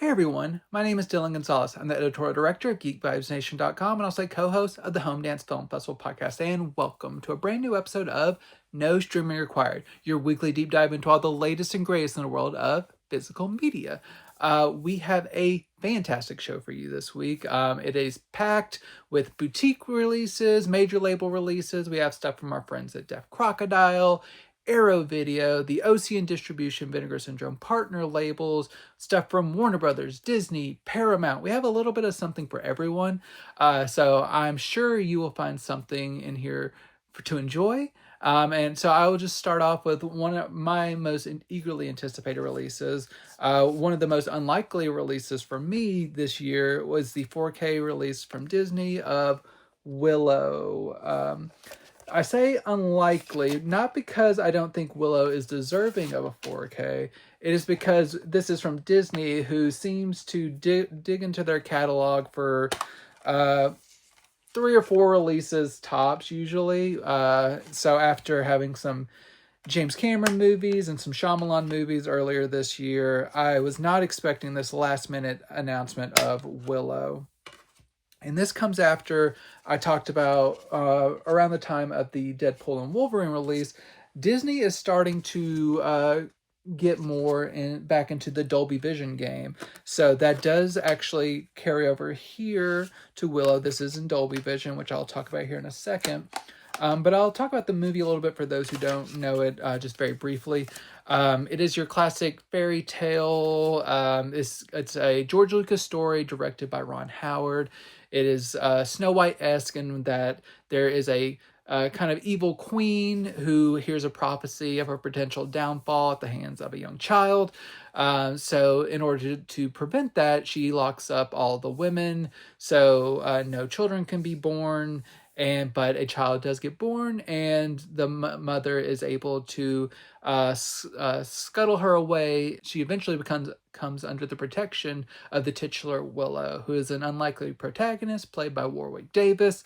everyone, my name is Dillon Gonzalez. I'm the editorial director of GeekVibesNation.com and also a co-host of the Home Dance Film Festival podcast. And welcome to a brand new episode of No Streaming Required, your weekly deep dive into all the latest and greatest in the world of physical media. We have a fantastic show for you this week. It is packed with boutique releases, major label releases. We have stuff from our friends at Def Crocodile, Arrow Video, the Ocean Distribution, Vinegar Syndrome Partner Labels, stuff from Warner Brothers, Disney, Paramount. We have a little bit of something for everyone. So I'm sure you will find something in here to enjoy. And so I will just start off with one of my most eagerly anticipated releases. One of the most unlikely releases for me this year was the 4K release from Disney of Willow. I say unlikely, not because I don't think Willow is deserving of a 4K. It is because this is from Disney, who seems to dig into their catalog for 3 or 4 releases tops, usually. So after having some James Cameron movies and some Shyamalan movies earlier this year, I was not expecting this last-minute announcement of Willow. And this comes after I talked about around the time of the Deadpool and Wolverine release. Disney is starting to get more back into the Dolby Vision game. So that does actually carry over here to Willow. This is in Dolby Vision, which I'll talk about here in a second. But I'll talk about the movie a little bit for those who don't know it, just very briefly. It is your classic fairy tale. It's a George Lucas story directed by Ron Howard. It is Snow White-esque in that there is a kind of evil queen who hears a prophecy of her potential downfall at the hands of a young child. So in order to prevent that, she locks up all the women, so no children can be born. But a child does get born, and the mother is able to scuttle her away. She eventually comes under the protection of the titular Willow, who is an unlikely protagonist played by Warwick Davis,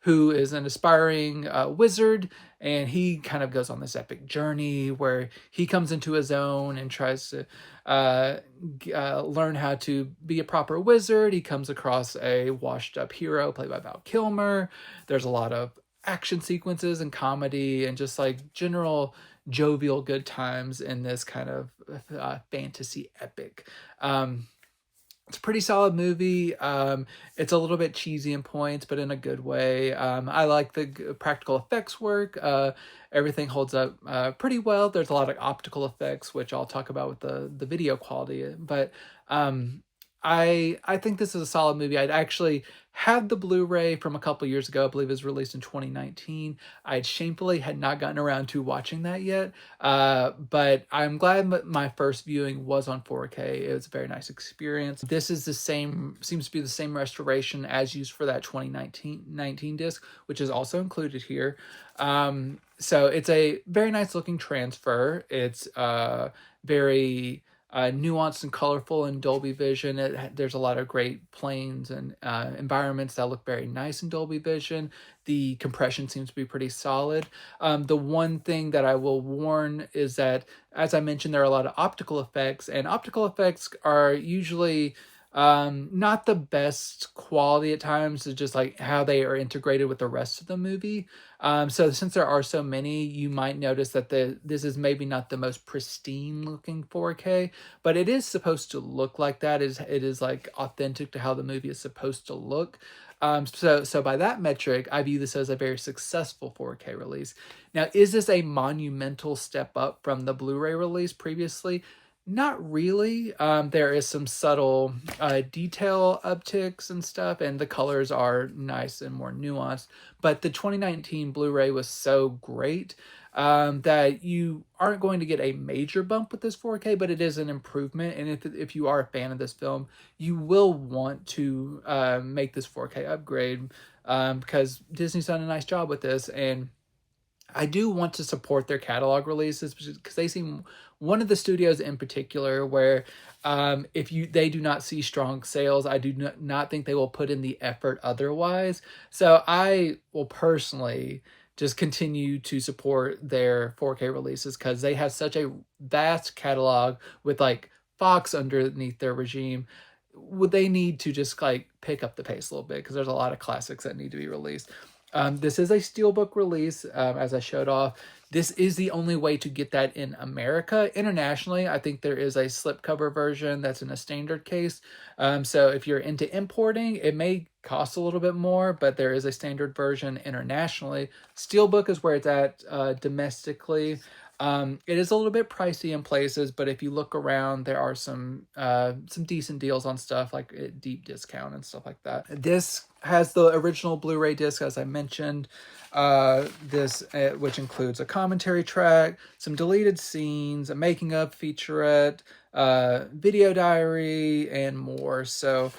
who is an aspiring wizard, and he kind of goes on this epic journey where he comes into his own and tries to learn how to be a proper wizard. He comes across a washed-up hero played by Val Kilmer. There's a lot of action sequences and comedy and just like general jovial good times in this kind of fantasy epic. It's a pretty solid movie. It's a little bit cheesy in points, but in a good way. I like the practical effects work. Everything holds up pretty well. There's a lot of optical effects, which I'll talk about with the video quality. But I think this is a solid movie. I'd actually had the Blu-ray from a couple years ago. I believe it was released in 2019. I shamefully had not gotten around to watching that yet. But I'm glad my first viewing was on 4K. It was a very nice experience. This is seems to be the same restoration as used for that 2019 disc, which is also included here. So it's a very nice looking transfer. It's very nuanced and colorful in Dolby Vision. There's a lot of great planes and environments that look very nice in Dolby Vision. The compression seems to be pretty solid. The one thing that I will warn is that, as I mentioned, there are a lot of optical effects, and optical effects are usually not the best quality at times. It's just like how they are integrated with the rest of the movie. So since there are so many, you might notice that this is maybe not the most pristine looking 4K, but it is supposed to look like that. It is like authentic to how the movie is supposed to look. So by that metric, I view this as a very successful 4K release. Now, is this a monumental step up from the Blu-ray release previously? Not really. There is some subtle detail upticks and stuff, and the colors are nice and more nuanced. But the 2019 Blu-ray was so great that you aren't going to get a major bump with this 4K, but it is an improvement. And if you are a fan of this film, you will want to make this 4K upgrade because Disney's done a nice job with this. And I do want to support their catalog releases because they seem one of the studios in particular where if they do not see strong sales, I do not think they will put in the effort otherwise. So I will personally just continue to support their 4K releases because they have such a vast catalog with like Fox underneath their regime, would they need to just like pick up the pace a little bit, because there's a lot of classics that need to be released. This is a steelbook release, as I showed off. This is the only way to get that in America. Internationally, I think there is a slipcover version that's in a standard case. So if you're into importing, it may cost a little bit more, but there is a standard version internationally. Steelbook is where it's at domestically. It is a little bit pricey in places, but if you look around, there are some decent deals on stuff like deep discount and stuff like that. This has the original Blu-ray disc, as I mentioned. Which includes a commentary track, some deleted scenes, a making of featurette, video diary, and more. So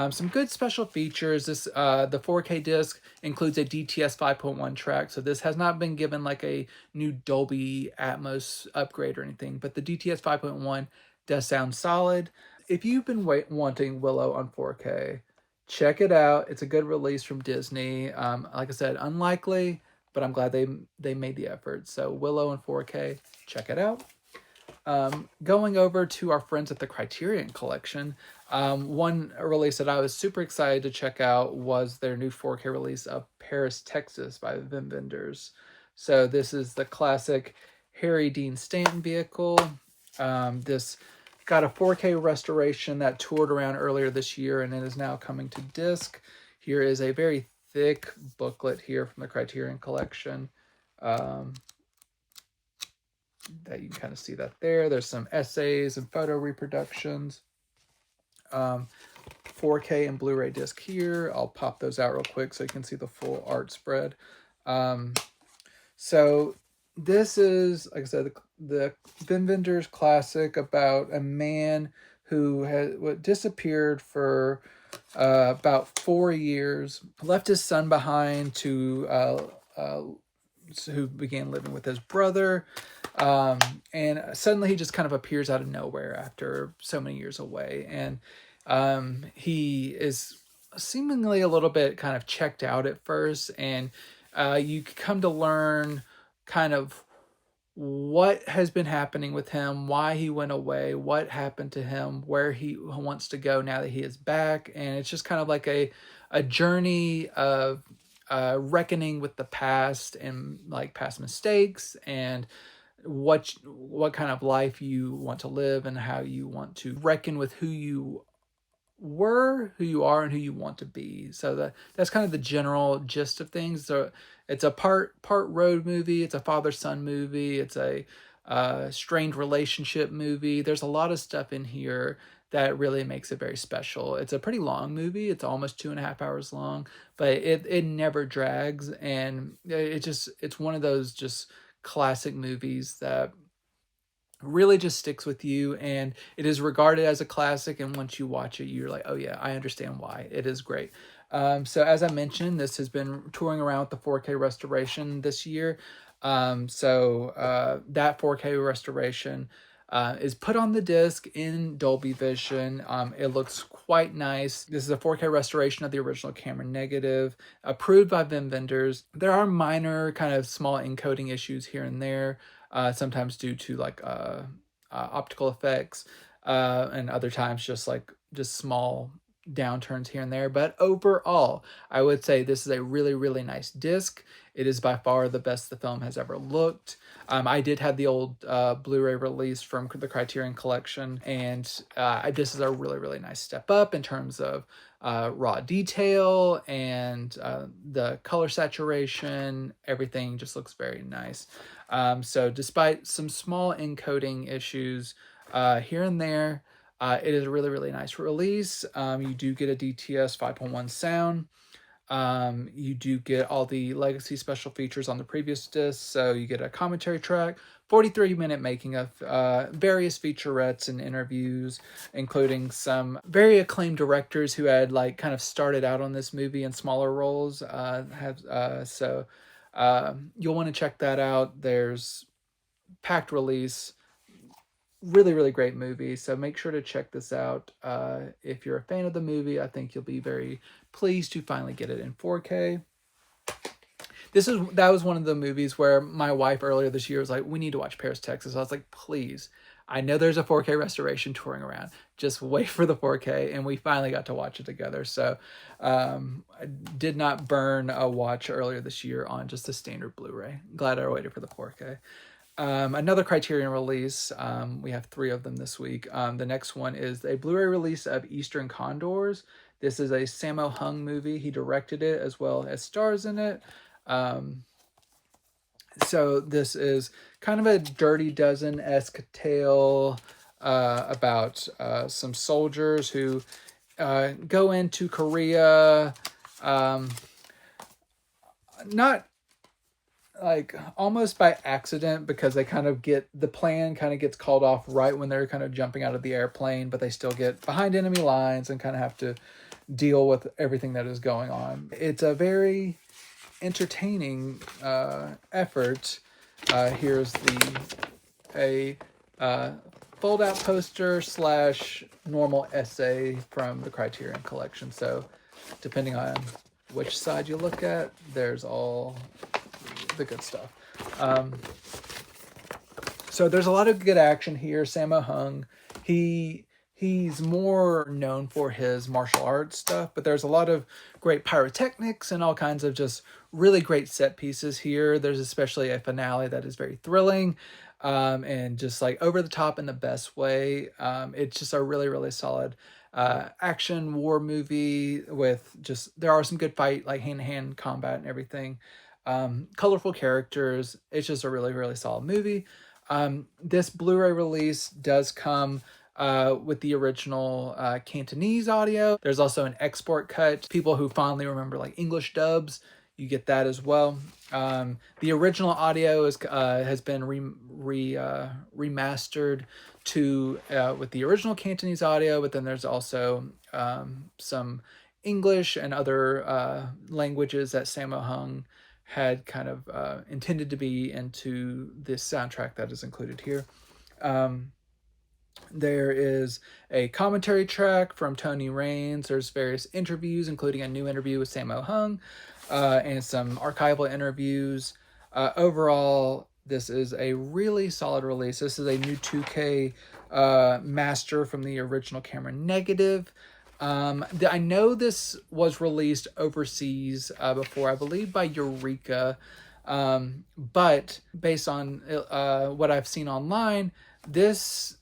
some good special features. The 4K disc includes a DTS 5.1 track, so this has not been given like a new Dolby Atmos upgrade or anything, but the DTS 5.1 does sound solid. If you've been wanting Willow on 4K, check it out. It's a good release from Disney. Like I said, unlikely, but I'm glad they made the effort. So Willow in 4K, check it out. Going over to our friends at the Criterion Collection, one release that I was super excited to check out was their new 4K release of Paris, Texas by Vinegar. So this is the classic Harry Dean Stanton vehicle. This got a 4K restoration that toured around earlier this year, and it is now coming to disc. Here is a very thick booklet here from the Criterion Collection. That you can kind of see that there. There's some essays and photo reproductions. 4K and Blu-ray disc here. I'll pop those out real quick so you can see the full art spread. So this is, like I said, the Vinegar classic about a man who had disappeared for about 4 years, left his son behind who began living with his brother. And suddenly he just kind of appears out of nowhere after so many years away. And he is seemingly a little bit kind of checked out at first. And you come to learn kind of what has been happening with him, why he went away, what happened to him, where he wants to go now that he is back. And it's just kind of like a journey of reckoning with the past and like past mistakes, and what kind of life you want to live, and how you want to reckon with who you were, who you are, and who you want to be. So that's kind of the general gist of things. So it's a part road movie, it's a father-son movie, it's a strained relationship movie. There's a lot of stuff in here that really makes it very special. It's a pretty long movie. It's almost 2.5 hours long, but it never drags, and it's one of those just classic movies that really just sticks with you, and it is regarded as a classic, and once you watch it, you're like, oh yeah, I understand why. It is great. So as I mentioned, this has been touring around with the 4K restoration this year. That 4K restoration is put on the disc in Dolby Vision. It looks quite nice. This is a 4K restoration of the original camera negative, approved by Vinegar. There are minor kind of small encoding issues here and there, sometimes due to like optical effects, and other times just small downturns here and there. But overall, I would say this is a really, really nice disc. It is by far the best the film has ever looked. I did have the old Blu-ray release from the Criterion Collection, and this is a really, really nice step up in terms of raw detail and the color saturation. Everything just looks very nice. So despite some small encoding issues here and there, it is a really, really nice release. You do get a DTS 5.1 sound. You do get all the legacy special features on the previous disc. So you get a commentary track, 43-minute making of various featurettes and interviews, including some very acclaimed directors who had like kind of started out on this movie in smaller roles. You'll want to check that out. There's packed release. Really, really great movie. So make sure to check this out. If you're a fan of the movie, I think you'll be very pleased to finally get it in 4K. That was one of the movies where my wife earlier this year was like, we need to watch Paris, Texas. I was like, please. I know there's a 4K restoration touring around. Just wait for the 4K, and we finally got to watch it together. So I did not burn a watch earlier this year on just the standard Blu-ray. Glad I waited for the 4K. Another Criterion release. We have 3 of them this week. The next one is a Blu-ray release of Eastern Condors. This is a Sammo Hung movie. He directed it as well as stars in it. So this is kind of a Dirty Dozen-esque tale about some soldiers who go into Korea, not like almost by accident, because they kind of the plan kind of gets called off right when they're kind of jumping out of the airplane, but they still get behind enemy lines and kind of have to deal with everything that is going on. It's a very entertaining effort. Here's a fold out poster / normal essay from the Criterion Collection. So depending on which side you look at, there's all the good stuff. So there's a lot of good action here. Sammo Hung, he's more known for his martial arts stuff, but there's a lot of great pyrotechnics and all kinds of just really great set pieces here. There's especially a finale that is very thrilling and just like over the top in the best way. It's just a really, really solid action war movie with there are some good fight, like hand-to-hand combat and everything. Colorful characters. It's just a really, really solid movie. This Blu-ray release does come with the original Cantonese audio. There's also an export cut. People who fondly remember like English dubs, you get that as well. The original audio has been remastered to with the original Cantonese audio, but then there's also some English and other languages that Sammo Hung had kind of intended to be into this soundtrack that is included here. There is a commentary track from Tony Raines. There's various interviews, including a new interview with Sammo Hung and some archival interviews. Overall, this is a really solid release. This is a new 2K master from the original camera negative. I know this was released overseas before, I believe by Eureka, but based on what I've seen online, this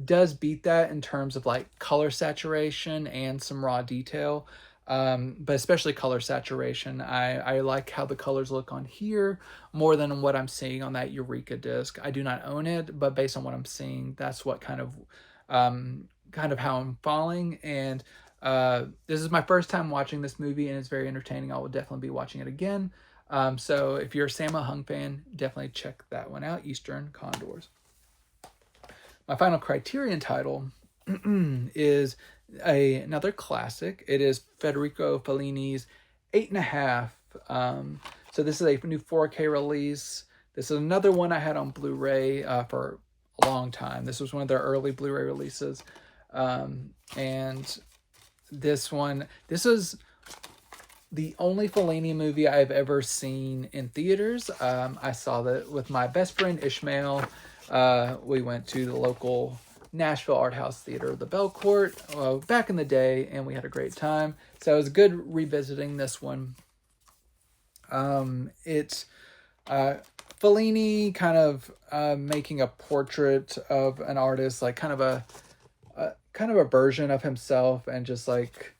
does beat that in terms of like color saturation and some raw detail, but especially color saturation. I like how the colors look on here more than what I'm seeing on that Eureka disc. I do not own it, but based on what I'm seeing, that's what kind of how I'm falling. And this is my first time watching this movie, and it's very entertaining. I will definitely be watching it again. So if you're a Sammo Hung fan, definitely check that one out, Eastern Condors. My final Criterion title is another classic. It is Federico Fellini's 8½. So this is a new 4K release. This is another one I had on Blu-ray for a long time. This was one of their early Blu-ray releases. And this is the only Fellini movie I've ever seen in theaters. I saw that with my best friend Ishmael. We went to the local Nashville art house theater, the Belcourt, back in the day, and we had a great time. So it was good revisiting this one. It's Fellini kind of making a portrait of an artist, like kind of a version of himself, and just like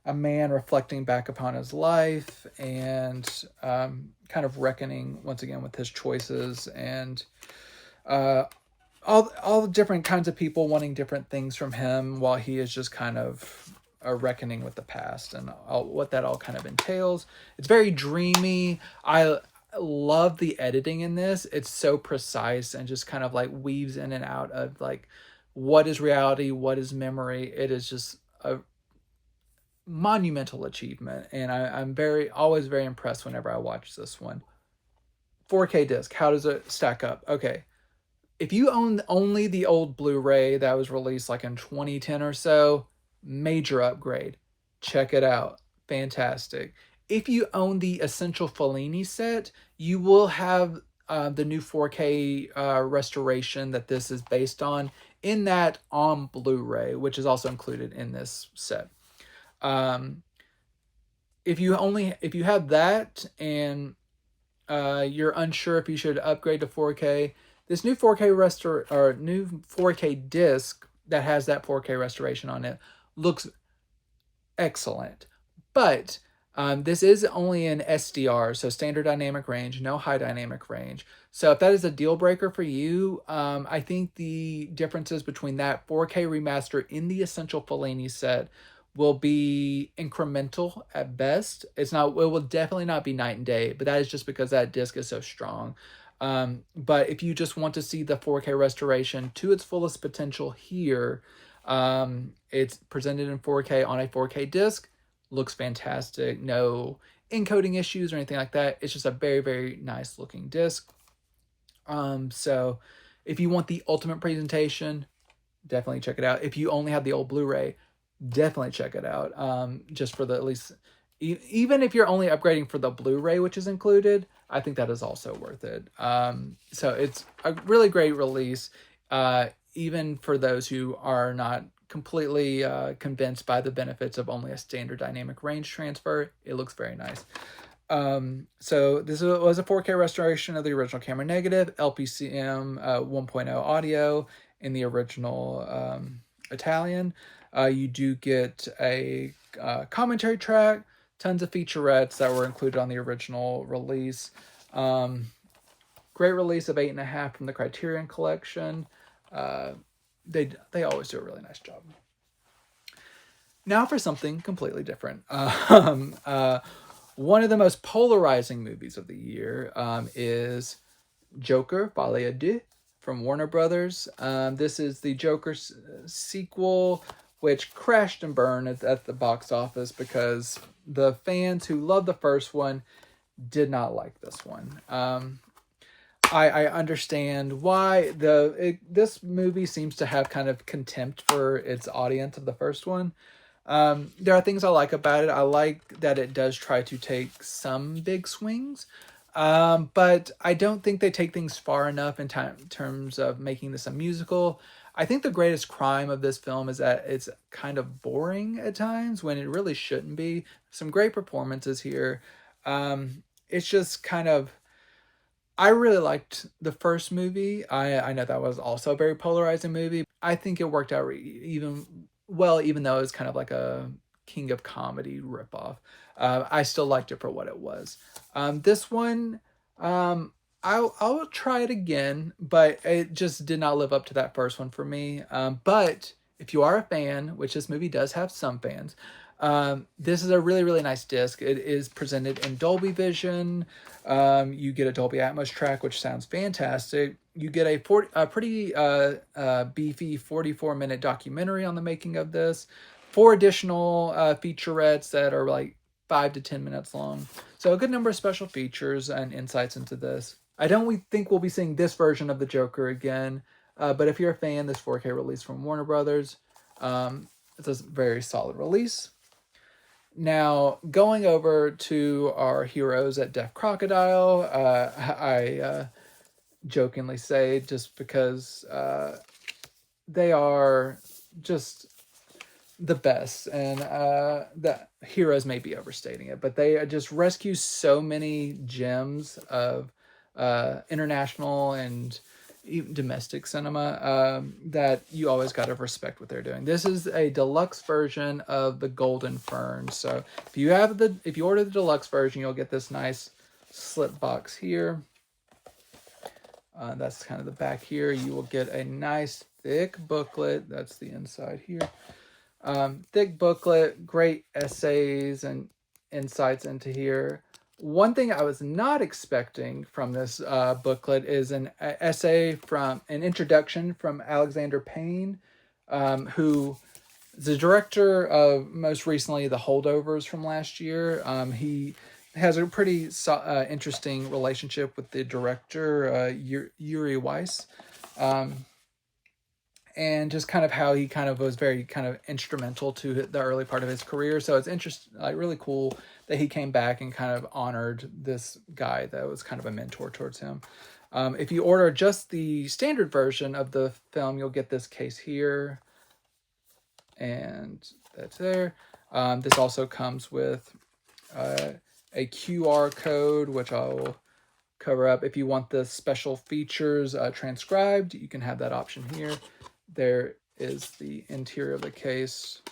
a man reflecting back upon his life and kind of reckoning once again with his choices, and all the different kinds of people wanting different things from him, while he is just kind of reckoning with the past and what that all kind of entails. It's very dreamy. I love the editing in this. It's so precise and just kind of like weaves in and out of like what is reality, what is memory. It is just a monumental achievement, and I'm always very impressed whenever I watch this one. 4K disc, how does it stack up? Okay, if you own only the old Blu-ray that was released like in 2010 or so, major upgrade. Check it out. Fantastic. If you own the Essential Fellini set, you will have the new 4K restoration that this is based on, in that on Blu-ray, which is also included in this set. If you have that and you're unsure if you should upgrade to 4K, this new 4K new 4K disc that has that 4K restoration on it looks excellent. But this is only an SDR, so standard dynamic range, no high dynamic range. So if that is a deal breaker for you, I think the differences between that 4K remaster in the Essential Fellini set will be incremental at best. It will definitely not be night and day, but that is just because that disc is so strong. But if you just want to see the 4K restoration to its fullest potential here, it's presented in 4K on a 4K disc. Looks fantastic. No encoding issues or anything like that. It's just a very, very nice looking disc. So if you want the ultimate presentation, definitely check it out. If you only have the old Blu-ray, definitely check it out. Just for the, at least, even if you're only upgrading for the Blu-ray, which is included, I think that is also worth it. So it's a really great release, even for those who are not completely convinced by the benefits of only a standard dynamic range transfer. It looks very nice. So this was a 4K restoration of the original camera negative, LPCM 1.0 audio in the original Italian. You do get a commentary track, tons of featurettes that were included on the original release. Great release of 8.5 from the Criterion Collection. They always do a really nice job. Now for something completely different. One of the most polarizing movies of the year is Joker, Folie Deux from Warner Brothers. This is the Joker sequel, which crashed and burned at the box office because the fans who loved the first one did not like this one. I understand why. This movie seems to have kind of contempt for its audience of the first one. There are things I like about it. I like that it does try to take some big swings, but I don't think they take things far enough in terms of making this a musical. I think the greatest crime of this film is that it's kind of boring at times when it really shouldn't be. Some great performances here. It's just kind of... I really liked the first movie. I know that was also a very polarizing movie. I think it worked out even though it was kind of like a King of Comedy ripoff. I still liked it for what it was. This one, I'll try it again, but it just did not live up to that first one for me. But if you are a fan, which this movie does have some fans, this is a really, really nice disc. It is presented in Dolby Vision. You get a Dolby Atmos track, which sounds fantastic. You get a pretty beefy 44-minute documentary on the making of this. 4 additional featurettes that are like 5 to 10 minutes long. So a good number of special features and insights into this. I don't think we'll be seeing this version of the Joker again. But if you're a fan, this 4K release from Warner Brothers, it's a very solid release. Now, going over to our heroes at Deaf Crocodile, I jokingly say, just because they are just the best, and the heroes may be overstating it, but they just rescue so many gems of international and even domestic cinema that you always got to respect what they're doing. This is a deluxe version of the Golden Fern. So if you order the deluxe version, you'll get this nice slip box here. That's kind of the back here. You will get a nice thick booklet. That's the inside here. Thick booklet, great essays and insights into here. One thing I was not expecting from this booklet is an essay from an introduction from Alexander Payne, who is the director of most recently The Holdovers from last year. He has a pretty interesting relationship with the director, Yuri Weiss. and just kind of how he kind of was very kind of instrumental to the early part of his career. So it's interesting, like really cool that he came back and kind of honored this guy that was kind of a mentor towards him. If you order just the standard version of the film, you'll get this case here, and that's there. This also comes with a QR code, which I'll cover up. If you want the special features transcribed, you can have that option here. There is the interior of the case,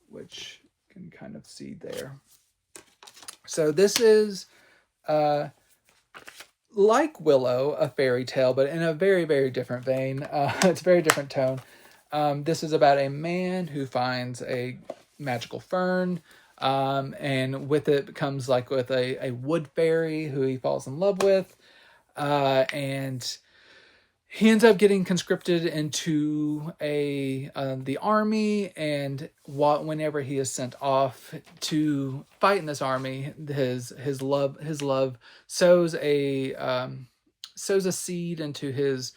which you can kind of see there. So this is like Willow, a fairy tale, but in a very, very different vein. It's a very different tone. This is about a man who finds a magical fern, and with it comes like with a wood fairy who he falls in love with, and he ends up getting conscripted into the army, and whenever he is sent off to fight in this army, his love sows a seed into his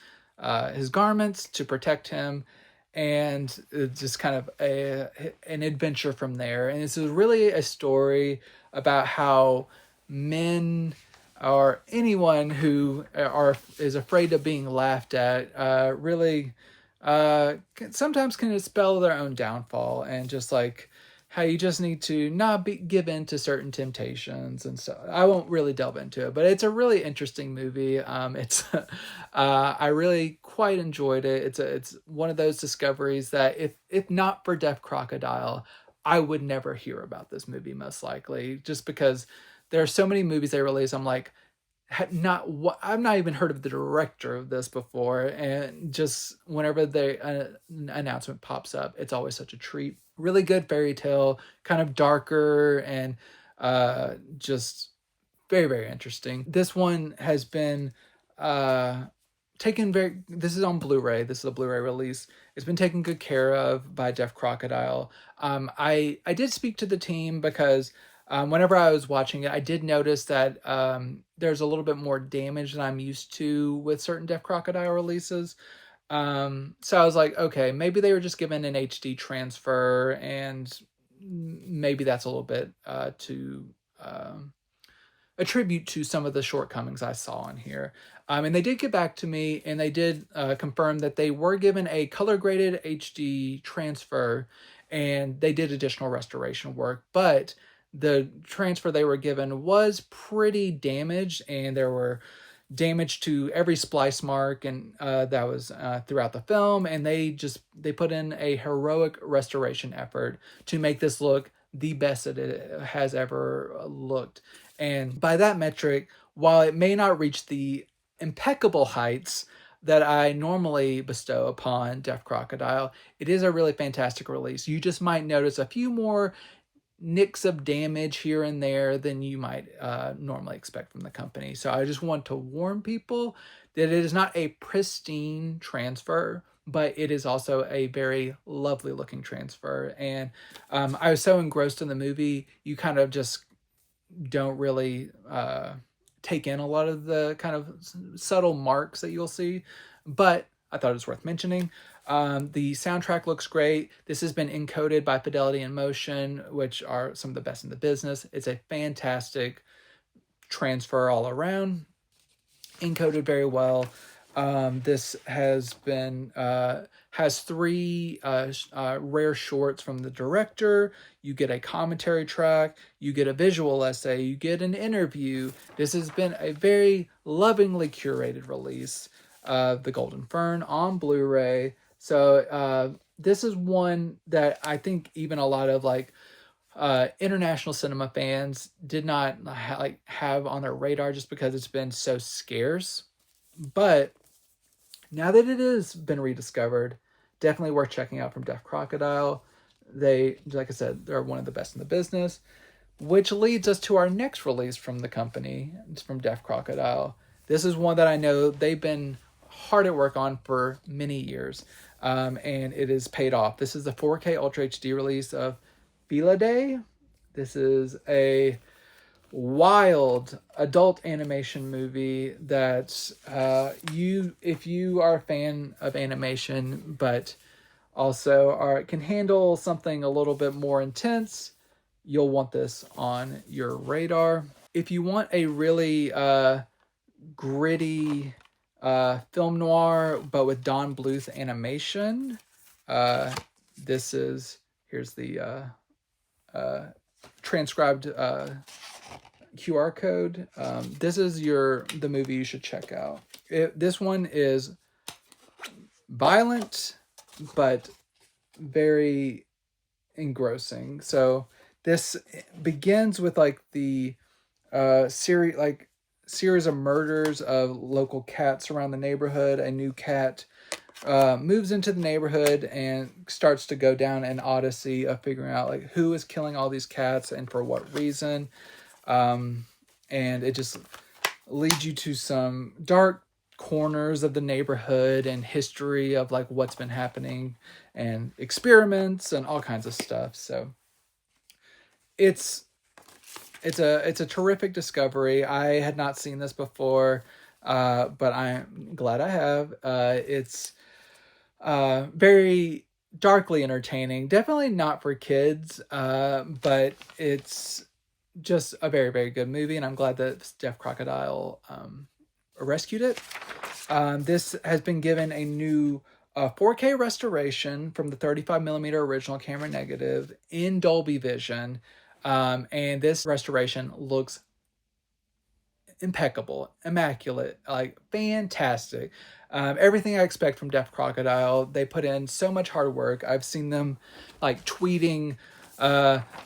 garments to protect him, and it's just kind of an adventure from there. And this is really a story about how men, or anyone who is afraid of being laughed at, really sometimes can spell their own downfall, and just like how you just need to not give in to certain temptations and stuff. I won't really delve into it, but it's a really interesting movie. It's I really quite enjoyed it. It's one of those discoveries that if not for Deaf Crocodile, I would never hear about this movie, most likely, just because there are so many movies they release. I'm like, I've not even heard of the director of this before, and just whenever an announcement pops up, it's always such a treat. Really good fairy tale, kind of darker, and just very, very interesting. This one has been this is on Blu-ray. This is a Blu-ray release. It's been taken good care of by Deaf Crocodile. I did speak to the team because whenever I was watching it, I did notice that there's a little bit more damage than I'm used to with certain Deaf Crocodile releases. So I was like, okay, maybe they were just given an HD transfer, and maybe that's a little bit to attribute to some of the shortcomings I saw in here. And they did get back to me, and they did confirm that they were given a color graded HD transfer, and they did additional restoration work, but the transfer they were given was pretty damaged, and there were damage to every splice mark, and that was throughout the film, and they put in a heroic restoration effort to make this look the best that it has ever looked. And by that metric, while it may not reach the impeccable heights that I normally bestow upon Deaf Crocodile, it is a really fantastic release. You just might notice a few more nicks of damage here and there than you might normally expect from the company. So I just want to warn people that it is not a pristine transfer, but it is also a very lovely looking transfer. And I was so engrossed in the movie, you kind of just don't really take in a lot of the kind of subtle marks that you'll see, but I thought it was worth mentioning. The soundtrack looks great. This has been encoded by Fidelity and Motion, which are some of the best in the business. It's a fantastic transfer all around, encoded very well. This has been has 3 rare shorts from the director. You get a commentary track, you get a visual essay, you get an interview. This has been a very lovingly curated release of the Golden Fern on Blu-ray. So this is one that I think even a lot of like international cinema fans did not have on their radar, just because it's been so scarce. But now that it has been rediscovered, definitely worth checking out from Deaf Crocodile. They, like I said, they're one of the best in the business, which leads us to our next release from the company. It's from Deaf Crocodile. This is one that I know they've been hard at work on for many years, and it is paid off. This is the 4K Ultra HD release of Felidae. This is a wild adult animation movie that if you are a fan of animation, but also can handle something a little bit more intense, you'll want this on your radar. If you want a really gritty film noir, but with Don Bluth animation, here's the transcribed QR code. This is the movie you should check out. This one is violent, but very engrossing. So this begins with like the series of murders of local cats around the neighborhood. A new cat moves into the neighborhood and starts to go down an odyssey of figuring out like who is killing all these cats and for what reason. And it just leads you to some dark corners of the neighborhood and history of like what's been happening and experiments and all kinds of stuff. So it's a terrific discovery. I had not seen this before, but I'm glad I have. It's very darkly entertaining. Definitely not for kids, but it's just a very, very good movie, and I'm glad that Jeff Crocodile rescued it. This has been given a new 4K restoration from the 35mm original camera negative in Dolby Vision. And this restoration looks impeccable, immaculate, like fantastic. Everything I expect from Jeff Crocodile. They put in so much hard work. I've seen them like tweeting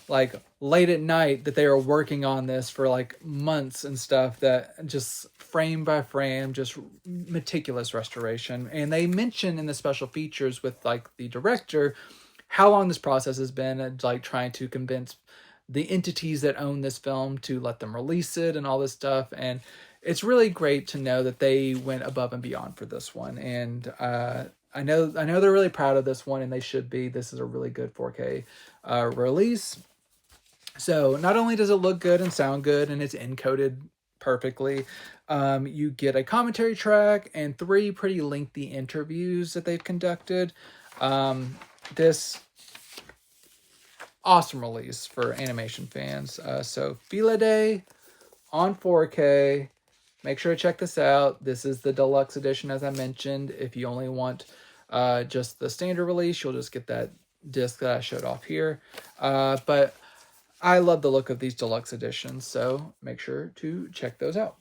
like late at night that they were working on this for like months and stuff, that just frame by frame, just meticulous restoration. And they mention in the special features with like the director how long this process has been, and like trying to convince the entities that own this film to let them release it and all this stuff. And it's really great to know that they went above and beyond for this one. And I know they're really proud of this one, and they should be. This is a really good 4K release. So not only does it look good and sound good, and it's encoded perfectly, you get a commentary track and 3 pretty lengthy interviews that they've conducted. This awesome release for animation fans. So Felidae on 4K. Make sure to check this out. This is the deluxe edition, as I mentioned. If you only want just the standard release, you'll just get that disc that I showed off here. But I love the look of these deluxe editions, so make sure to check those out.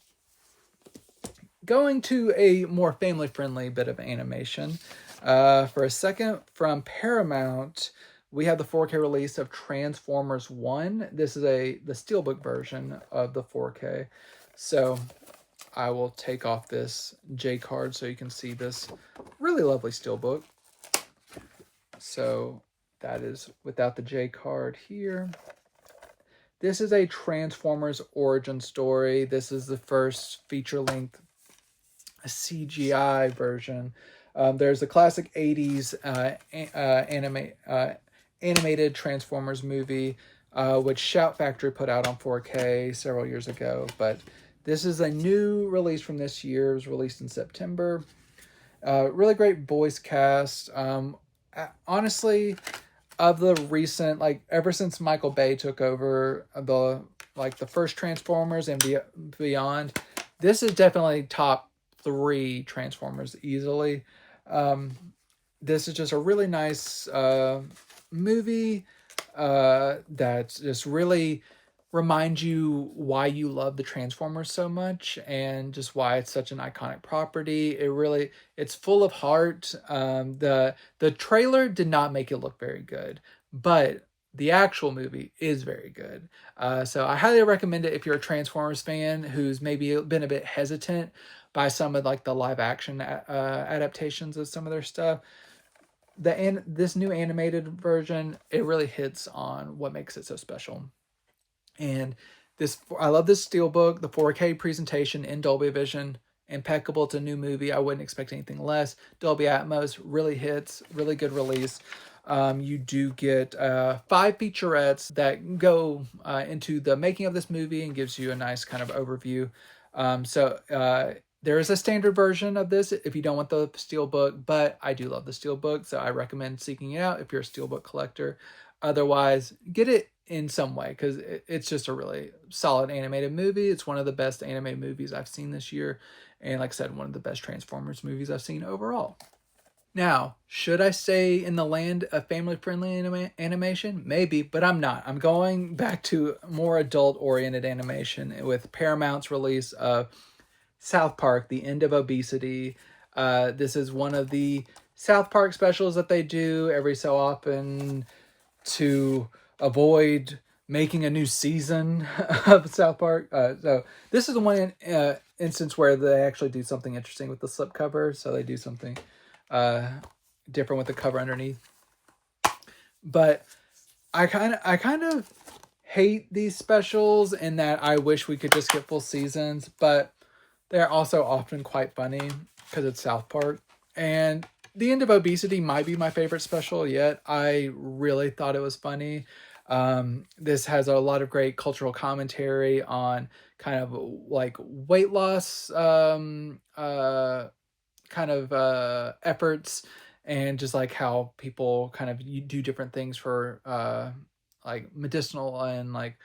Going to a more family-friendly bit of animation. For a second, from Paramount, we have the 4K release of Transformers 1. This is the Steelbook version of the 4K. So I will take off this J card so you can see this really lovely Steelbook. So that is without the J card here. This is a Transformers origin story. This is the first feature-length CGI version. There's a classic 80s animated Transformers movie, which Shout Factory put out on 4K several years ago. But this is a new release from this year. It was released in September. Really great voice cast. Honestly, of the recent, like ever since Michael Bay took over the first Transformers and beyond, this is definitely top 3 Transformers easily. This is just a really nice movie that just really reminds you why you love the Transformers so much, and just why it's such an iconic property. It's full of heart. The trailer did not make it look very good, but the actual movie is very good. So I highly recommend it if you're a Transformers fan who's maybe been a bit hesitant by some of like the live action adaptations of some of their stuff. This new animated version, it really hits on what makes it so special. And I love this Steelbook, the 4K presentation in Dolby Vision, impeccable. It's a new movie. I wouldn't expect anything less. Dolby Atmos really hits, really good release. You do get 5 featurettes that go into the making of this movie and gives you a nice kind of overview. There is a standard version of this if you don't want the steelbook, but I do love the steelbook, so I recommend seeking it out if you're a steelbook collector. Otherwise, get it in some way because it's just a really solid animated movie. It's one of the best animated movies I've seen this year, and like I said, one of the best Transformers movies I've seen overall. Now, should I stay in the land of family-friendly animation? Maybe, but I'm not. I'm going back to more adult-oriented animation with Paramount's release of South Park, The End of Obesity. This is one of the South Park specials that they do every so often to avoid making a new season of South Park. So this is the one instance where they actually do something interesting with the slipcover. So they do something different with the cover underneath. But I kind of hate these specials in that I wish we could just get full seasons, but they're also often quite funny because it's South Park. And The End of Obesity might be my favorite special yet. I really thought it was funny. This has a lot of great cultural commentary on kind of like weight loss efforts, and just like how people kind of do different things for like medicinal and like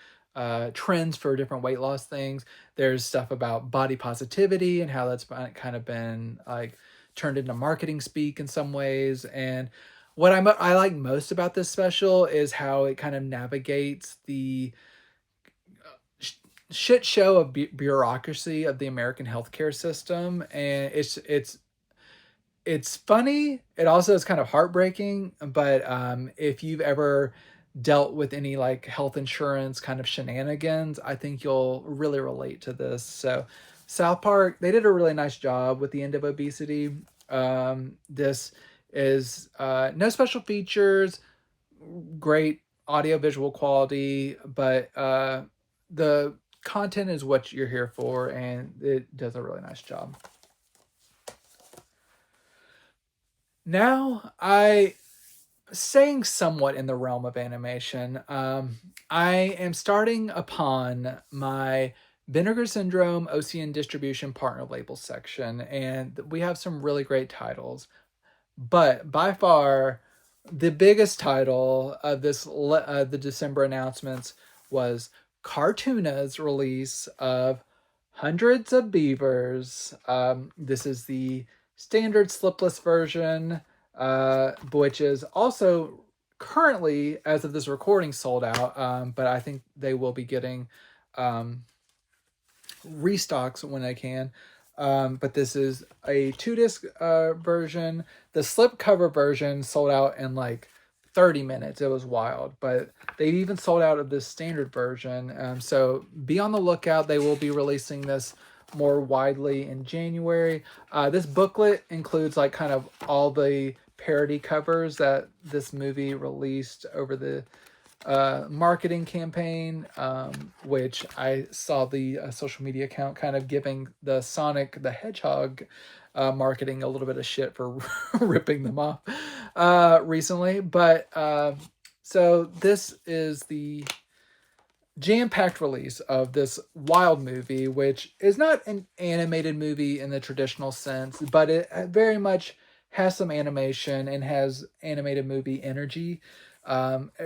trends for different weight loss things. There's stuff about body positivity and how that's kind of been like turned into marketing speak in some ways. And what I like most about this special is how it kind of navigates the shit show of bureaucracy of the American healthcare system. And it's funny. It also is kind of heartbreaking, but if you've ever dealt with any like health insurance kind of shenanigans, I think you'll really relate to this. So South Park, they did a really nice job with The End of Obesity. This is no special features, great audio visual quality, but the content is what you're here for, and it does a really nice job. Now, staying somewhat in the realm of animation, I am starting upon my Vinegar Syndrome OCN Distribution Partner Labels section, and we have some really great titles. But by far, the biggest title of the December announcements was Cartoona's release of Hundreds of Beavers. This is the standard slipless version, which is also currently, as of this recording, sold out. But I think they will be getting restocks when they can. But this is a 2-disc version. The slipcover version sold out in like 30 minutes. It was wild, but they even sold out of this standard version. So be on the lookout. They will be releasing this more widely in January. This booklet includes like kind of all the parody covers that this movie released over the marketing campaign, which I saw the social media account kind of giving the Sonic the Hedgehog marketing a little bit of shit for ripping them off recently. But so this is the jam-packed release of this wild movie, which is not an animated movie in the traditional sense, but it very much has some animation and has animated movie energy.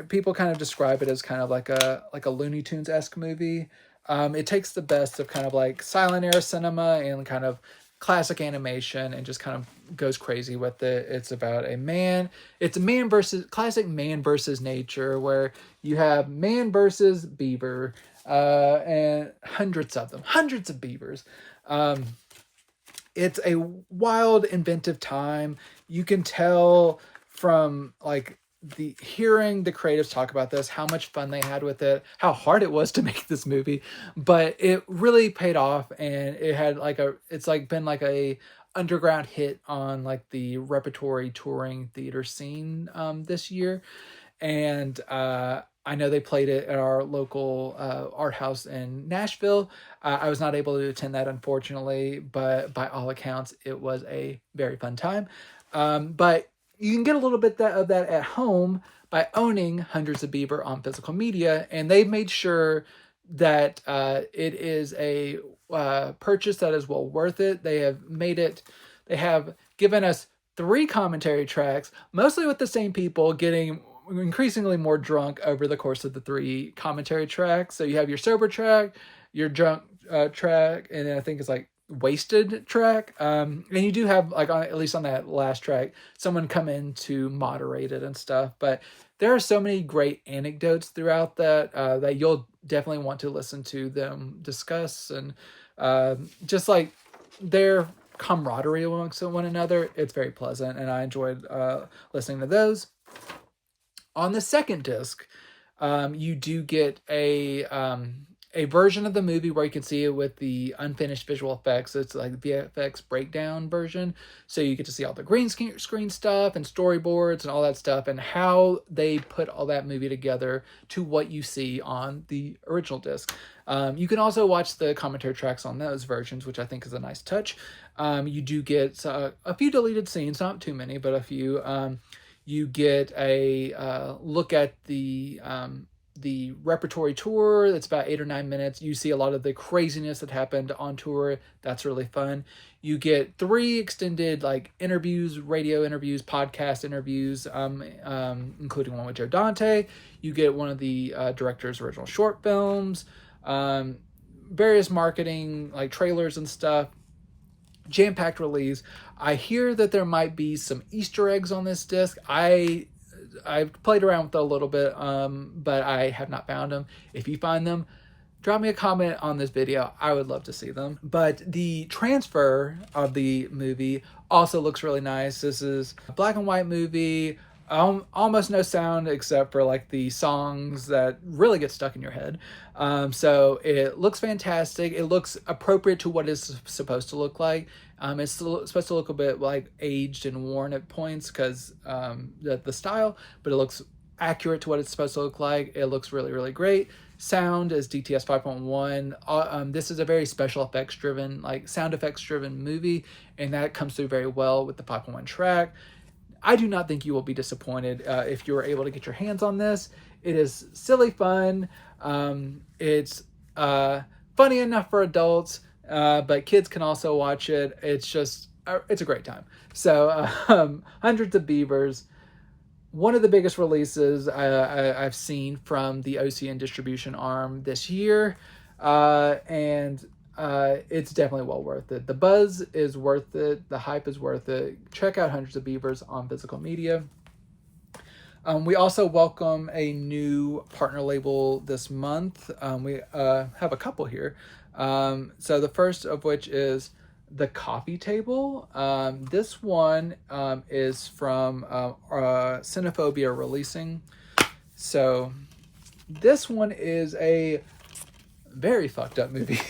People kind of describe it as kind of like a Looney Tunes-esque movie. It takes the best of kind of like silent era cinema and kind of classic animation and just kind of goes crazy with it. It's about it's classic man versus nature, where you have man versus beaver, and hundreds of beavers. It's a wild, inventive time. You can tell from like hearing the creatives talk about this, how much fun they had with it, how hard it was to make this movie, but it really paid off, and it had been like a underground hit on like the repertory touring theater scene this year. And I know they played it at our local art house in Nashville. I was not able to attend that, unfortunately, but by all accounts, it was a very fun time. But you can get a little bit of that at home by owning Hundreds of Beaver on physical media, and they've made sure that it is a purchase that is well worth it. They have given us 3 commentary tracks, mostly with the same people, getting increasingly more drunk over the course of the 3 commentary tracks. So you have your sober track, your drunk track, and then I think it's like wasted track. And you do have, like, at least on that last track, someone come in to moderate it and stuff. But there are so many great anecdotes throughout that that you'll definitely want to listen to them discuss, and just like their camaraderie amongst one another. It's very pleasant, and I enjoyed listening to those. On the second disc, you do get a version of the movie where you can see it with the unfinished visual effects. It's like the VFX breakdown version. So you get to see all the green screen stuff and storyboards and all that stuff, and how they put all that movie together to what you see on the original disc. You can also watch the commentary tracks on those versions, which I think is a nice touch. You do get a few deleted scenes, not too many, but a few. You get a look at the repertory tour. That's about 8 or 9 minutes. You see a lot of the craziness that happened on tour. That's really fun. You get 3 extended like interviews, radio interviews, podcast interviews, including one with Joe Dante. You get one of the director's original short films, various marketing like trailers and stuff. Jam-packed release. I hear that there might be some Easter eggs on this disc. I've played around with it a little bit, but I have not found them. If you find them, drop me a comment on this video. I would love to see them. But the transfer of the movie also looks really nice. This is a black and white movie. Almost no sound except for like the songs that really get stuck in your head. So it looks fantastic. It looks appropriate to what it's supposed to look like. It's supposed to look a bit like aged and worn at points because the style, but it looks accurate to what it's supposed to look like. It looks really, really great. Sound is DTS 5.1. This is a very special effects driven, like sound effects driven movie, and that comes through very well with the 5.1 track. I do not think you will be disappointed if you are able to get your hands on this. It is silly fun. It's funny enough for adults, but kids can also watch it. It's a great time. So Hundreds of Beavers, one of the biggest releases I've seen from the OCN distribution arm this year. And it's definitely well worth it. The buzz is worth it. The hype is worth it. Check out Hundreds of Beavers on physical media. We also welcome a new partner label this month. We have a couple here. So the first of which is the Coffee Table. This one is from Cinephobia Releasing. So this one is a very fucked up movie.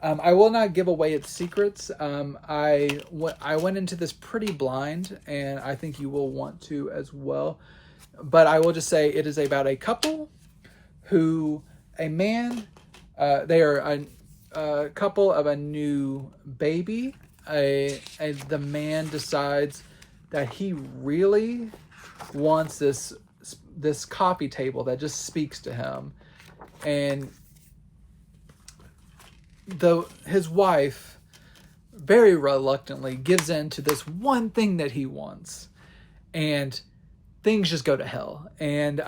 I will not give away its secrets. I went into this pretty blind, and I think you will want to as well. But I will just say it is about a couple who, they are a couple of a new baby. The man decides that he really wants this coffee table that just speaks to him, and his wife very reluctantly gives in to this one thing that he wants, and things just go to hell. And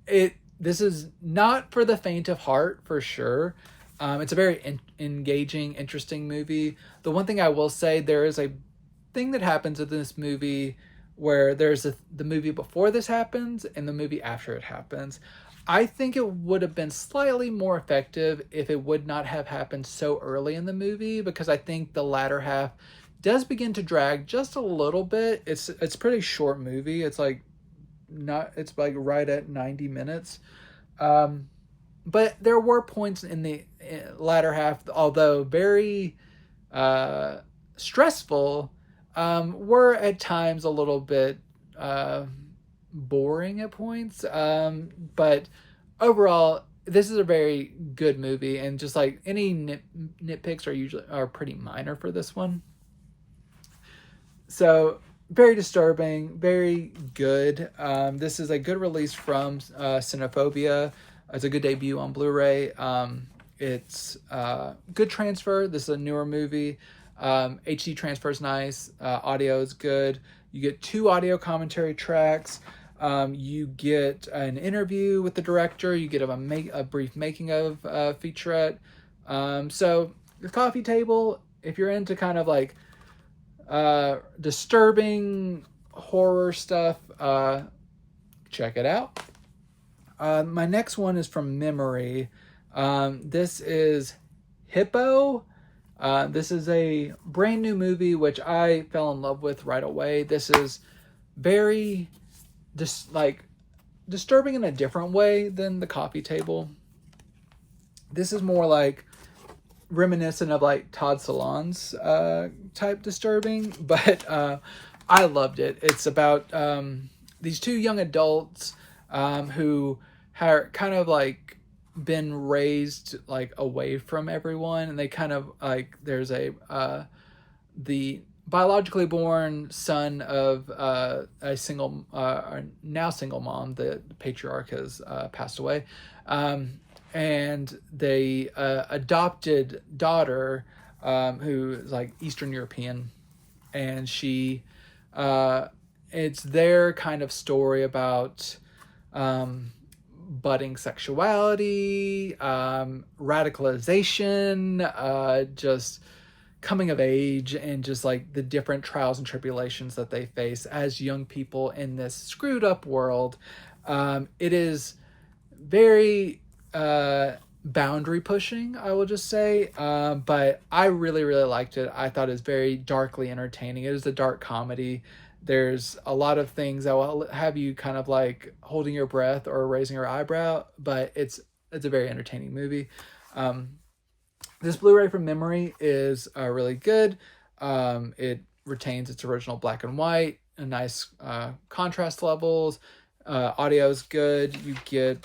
this is not for the faint of heart, for sure. It's a very engaging, interesting movie. The one thing I will say, there is a thing that happens in this movie where there's the movie before this happens and the movie after it happens. I think it would have been slightly more effective if it would not have happened so early in the movie, because I think the latter half does begin to drag just a little bit. It's a pretty short movie. It's like right at 90 minutes. But there were points in the latter half, although very stressful, were at times a little bit boring at points. But overall, this is a very good movie, and just like any nitpicks are pretty minor for this one. So very disturbing, very good. This is a good release from Cinephobia. It's a good debut on Blu-ray. It's good transfer. This is a newer movie. HD transfer is nice. Audio is good. You get 2 audio commentary tracks. You get an interview with the director. You get a brief making of featurette. So the coffee table, if you're into kind of like disturbing horror stuff, check it out. My next one is from Memory. This is Hippo. This is a brand new movie which I fell in love with right away. This is very disturbing in a different way than the coffee table. This is more like reminiscent of like Todd Solondz type disturbing, but I loved it. It's about these 2 young adults who are kind of like been raised like away from everyone, and they kind of like there's the biologically born son of a single now single mom. The patriarch has passed away, and the adopted daughter who is like Eastern European, and she it's their kind of story about budding sexuality, radicalization, just coming of age, and just like the different trials and tribulations that they face as young people in this screwed up world. It is very boundary pushing, I will just say, but I really liked it. I thought it was very darkly entertaining. It is a dark comedy. There's a lot of things that will have you kind of like holding your breath or raising your eyebrow, but it's a very entertaining movie. This Blu-ray from Memory is really good. It retains its original black and white, a nice contrast levels. Audio is good. You get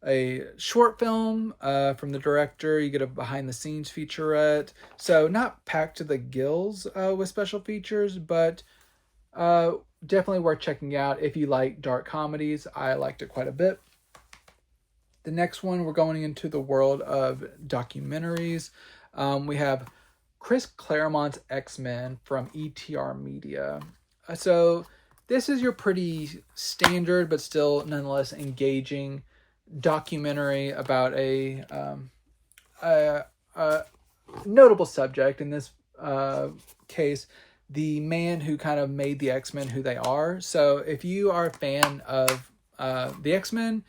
a short film from the director. You get a behind the scenes featurette. So not packed to the gills with special features, but definitely worth checking out if you like dark comedies. I liked it quite a bit. The next one, we're going into the world of documentaries. We have Chris Claremont's X-Men from ETR Media. So this is your pretty standard, but still nonetheless engaging documentary about a notable subject. In this case, the man who kind of made the X-Men who they are. So if you are a fan of the X-Men,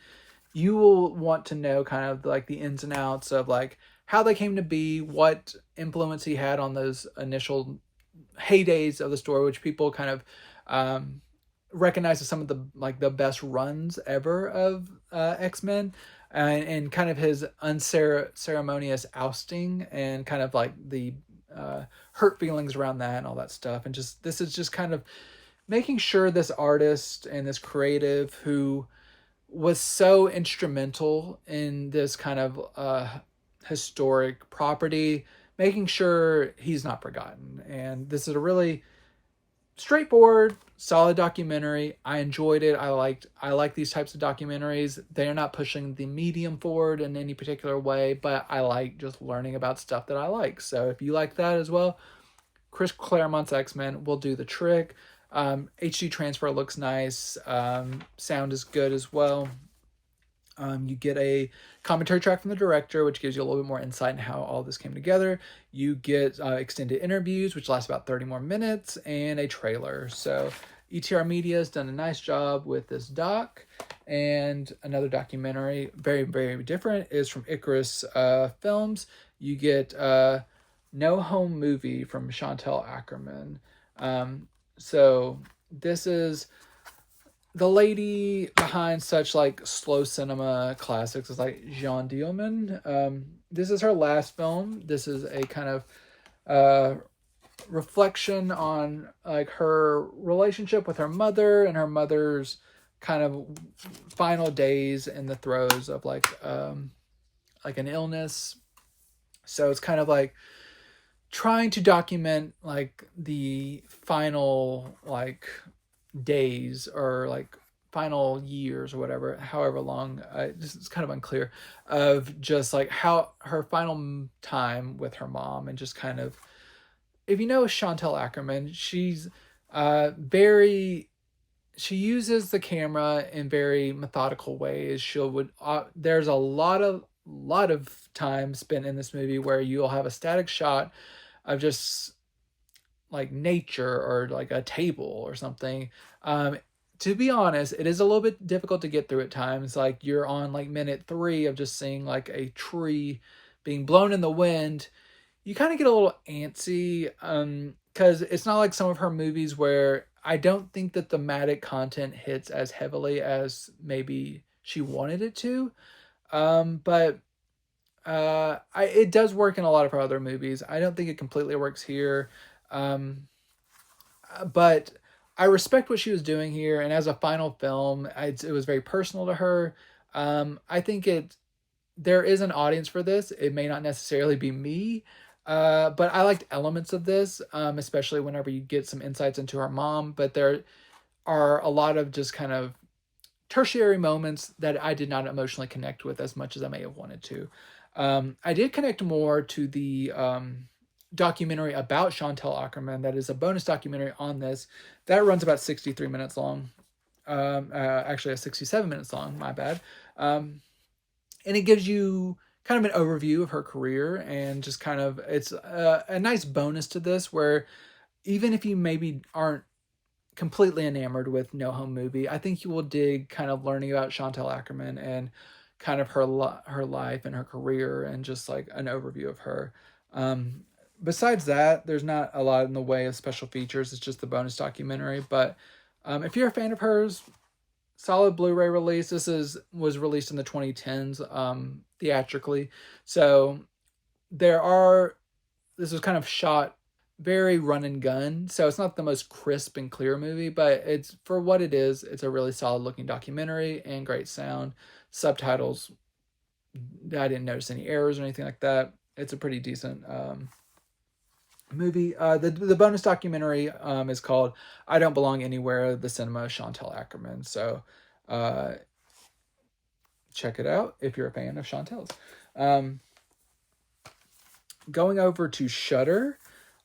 you will want to know kind of like the ins and outs of like how they came to be, what influence he had on those initial heydays of the story, which people kind of recognize as some of the best runs ever of X-Men, and kind of his unceremonious ousting, and kind of like the hurt feelings around that and all that stuff. And just this is just kind of making sure this artist and this creative who was so instrumental in this kind of historic property, making sure he's not forgotten. And this is a really straightforward, solid documentary. I enjoyed it. I like these types of documentaries. They are not pushing the medium forward in any particular way, but I like just learning about stuff that I like. So if you like that as well, Chris Claremont's X-Men will do the trick. HD transfer looks nice. Sound is good as well. You get a commentary track from the director, which gives you a little bit more insight in how all this came together. You get extended interviews, which last about 30 more minutes, and a trailer. So ETR Media has done a nice job with this doc. And another documentary, very, very different, is from Icarus Films. You get No Home Movie from Chantal Ackerman. So this is the lady behind such like slow cinema classics as like Jeanne Dielman. This is her last film. This is a kind of reflection on like her relationship with her mother and her mother's kind of final days in the throes of like an illness. So it's kind of like trying to document like the final like days or like final years or whatever, however long, it's kind of unclear, of just like how her final time with her mom, and just kind of, if you know Chantal Ackerman, she's very, she uses the camera in very methodical ways. There's a lot of time spent in this movie where you'll have a static shot of just like nature or like a table or something. To be honest, it is a little bit difficult to get through at times. Like you're on like minute 3 of just seeing like a tree being blown in the wind. You kind of get a little antsy, because it's not like some of her movies where I don't think the thematic content hits as heavily as maybe she wanted it to. But it does work in a lot of her other movies. I don't think it completely works here. But I respect what she was doing here, and as a final film, it was very personal to her. I think there is an audience for this. It may not necessarily be me, but I liked elements of this, especially whenever you get some insights into her mom. But there are a lot of just kind of tertiary moments that I did not emotionally connect with as much as I may have wanted to. I did connect more to the documentary about Chantal Ackerman. That is a bonus documentary on this. That runs about 63 minutes long. Actually, 67 minutes long, my bad. And it gives you kind of an overview of her career, and just kind of, it's a nice bonus to this, where even if you maybe aren't completely enamored with No Home Movie, I think you will dig kind of learning about Chantal Ackerman and kind of her life and her career, and just like an overview of her. Besides that, there's not a lot in the way of special features. It's just the bonus documentary. But if you're a fan of hers, solid Blu-ray release. This was released in the 2010s, theatrically. So this was kind of shot very run and gun. So it's not the most crisp and clear movie, but it's, for what it is, it's a really solid looking documentary and great sound. Subtitles, I didn't notice any errors or anything like that. It's a pretty decent movie. The bonus documentary is called I Don't Belong Anywhere, the cinema of Chantal Ackerman. So check it out if you're a fan of Chantal's. Going over to Shudder,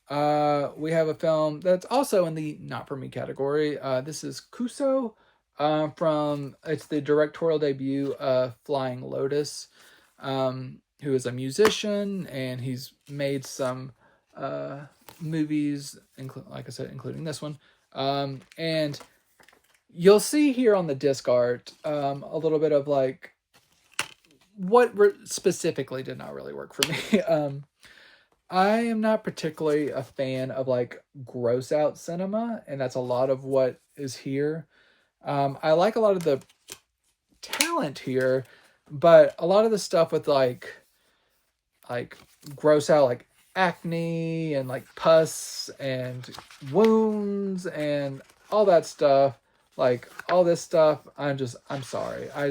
we have a film that's also in the not for me category. This is Kuso, it's the directorial debut of Flying Lotus, who is a musician, and he's made some movies, like I said, including this one. And you'll see here on the disc art a little bit of like what specifically did not really work for me. I am not particularly a fan of like gross out cinema, and that's a lot of what is here. I like a lot of the talent here, but a lot of the stuff with like gross out, like acne and like pus and wounds and all that stuff, like all this stuff, I'm sorry. I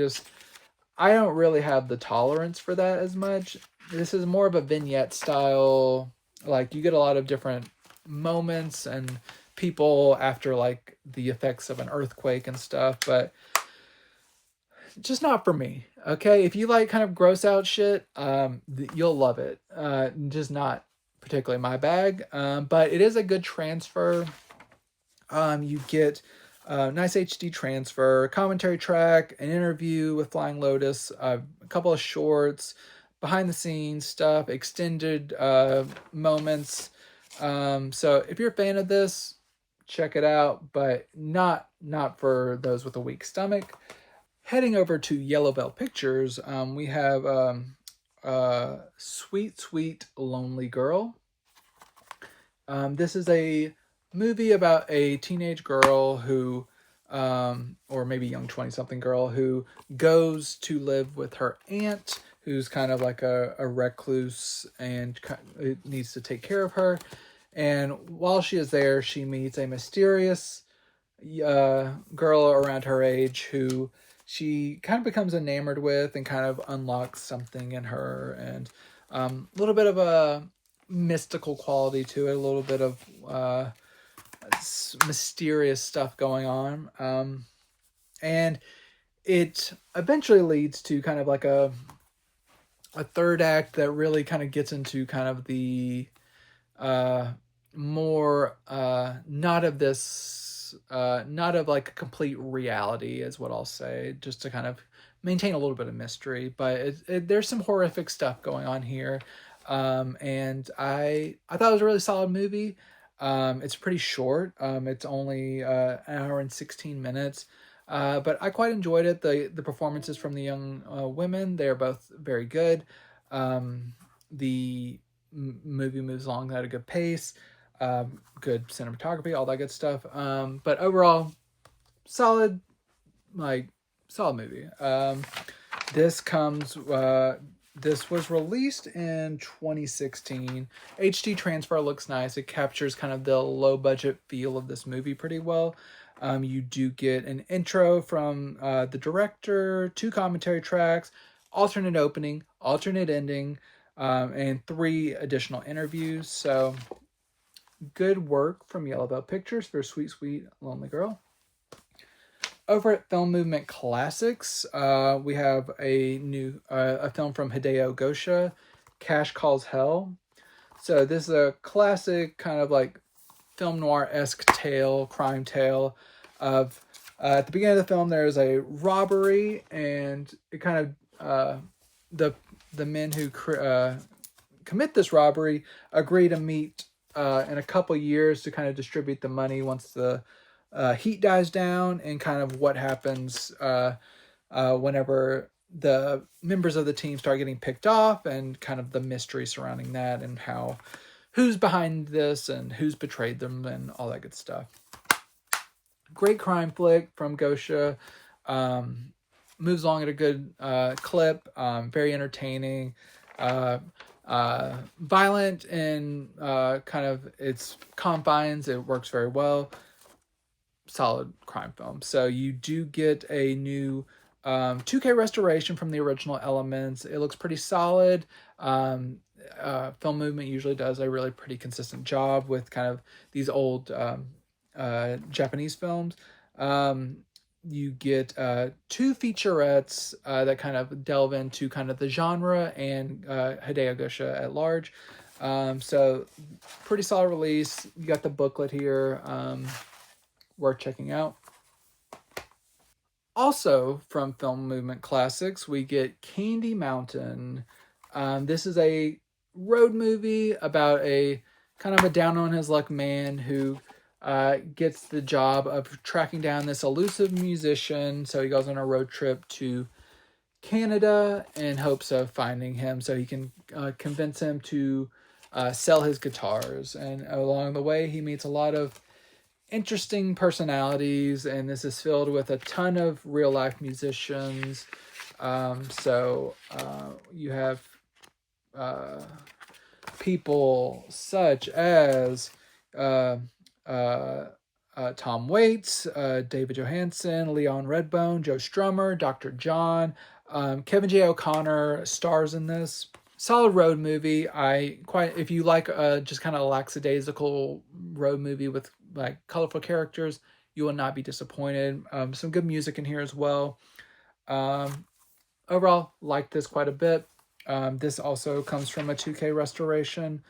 don't really have the tolerance for that as much. This is more of a vignette style. Like you get a lot of different moments and people after like the effects of an earthquake and stuff, but just not for me. Okay, if you like kind of gross out shit, you'll love it. Just not particularly my bag. But it is a good transfer. You get a nice HD transfer, commentary track, an interview with Flying Lotus, a couple of shorts, behind the scenes stuff, extended moments. So if you're a fan of this, check it out, but not for those with a weak stomach. Heading over to Yellow Bell Pictures, we have Sweet, Sweet Lonely Girl. This is a movie about a teenage girl who, or maybe young 20-something girl, who goes to live with her aunt, who's kind of like a recluse and needs to take care of her. And while she is there, she meets a mysterious girl around her age who she kind of becomes enamored with and kind of unlocks something in her. And a little bit of a mystical quality to it, a little bit of mysterious stuff going on. And it eventually leads to kind of like a third act that really kind of gets into kind of the more not of like a complete reality is what I'll say, just to kind of maintain a little bit of mystery. But there's some horrific stuff going on here, and I thought it was a really solid movie. It's pretty short. It's only an hour and 16 minutes. But I quite enjoyed it. The performances from the young women, they're both very good. The movie moves along at a good pace, good cinematography, all that good stuff. But overall, solid movie. This was released in 2016. HD transfer looks nice. It captures kind of the low budget feel of this movie pretty well. You do get an intro from the director, 2 commentary tracks, alternate opening, alternate ending, and 3 additional interviews. So good work from Yellow Bell Pictures for Sweet Sweet Lonely Girl. Over at Film Movement Classics, we have a film from Hideo Gosha, Cash Calls Hell. So this is a classic kind of like film noir-esque crime tale of at the beginning of the film there's a robbery, and it kind of the men who commit this robbery agree to meet in a couple years to kind of distribute the money once the heat dies down, and kind of what happens whenever the members of the team start getting picked off, and kind of the mystery surrounding that, and who's behind this and who's betrayed them and all that good stuff. Great crime flick from Gosha. Moves along at a good clip. Very entertaining. Violent in kind of its confines. It works very well. Solid crime film. So you do get a new 2K restoration from the original elements. It looks pretty solid. Film Movement usually does a really pretty consistent job with kind of these old Japanese films. You get 2 featurettes that kind of delve into kind of the genre and Hideo Gosha at large. So pretty solid release. You got the booklet here. Worth checking out. Also from Film Movement Classics, we get Candy Mountain. This is a road movie about a kind of a down on his luck man who gets the job of tracking down this elusive musician. So he goes on a road trip to Canada in hopes of finding him so he can convince him to sell his guitars. And along the way, he meets a lot of interesting personalities, and this is filled with a ton of real life musicians. So you have people such as Tom Waits, David Johansen, Leon Redbone, Joe Strummer, Dr. John, Kevin J. O'Connor stars in this. Solid road movie. If you like just kind of a lackadaisical road movie with like colorful characters, you will not be disappointed. Some good music in here as well. Overall, like this quite a bit. This also comes from a 2K restoration.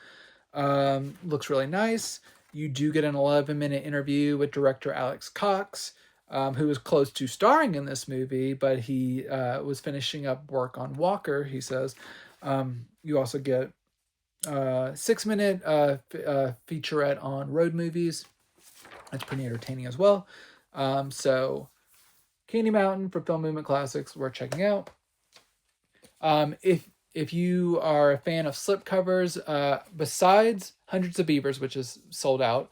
Looks really nice. You do get an 11-minute interview with director Alex Cox, who was close to starring in this movie, but he was finishing up work on Walker, he says. You also get a 6-minute featurette on road movies. That's pretty entertaining as well. So Candy Mountain for Film Movement Classics, worth checking out. If you are a fan of slipcovers, besides Hundreds of Beavers, which is sold out,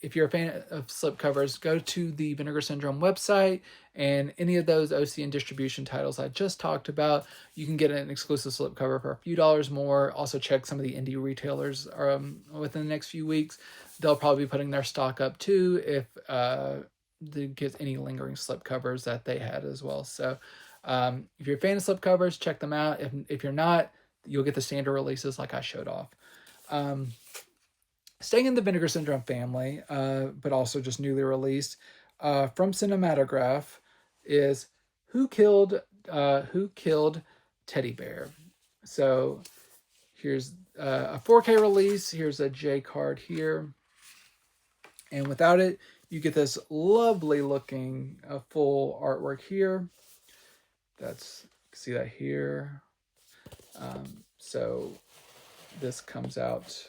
if you're a fan of slipcovers, go to the Vinegar Syndrome website, and any of those OCN distribution titles I just talked about, you can get an exclusive slipcover for a few dollars more. Also check some of the indie retailers within the next few weeks. They'll probably be putting their stock up too if they get any lingering slipcovers that they had as well. So if you're a fan of slipcovers, check them out. If you're not, you'll get the standard releases like I showed off. Staying in the Vinegar Syndrome family, but also just newly released from Cinematograph, is Who Killed Teddy Bear. So here's a 4K release. Here's a J card here, and without it, you get this lovely looking full artwork here. That's, see that here. So this comes out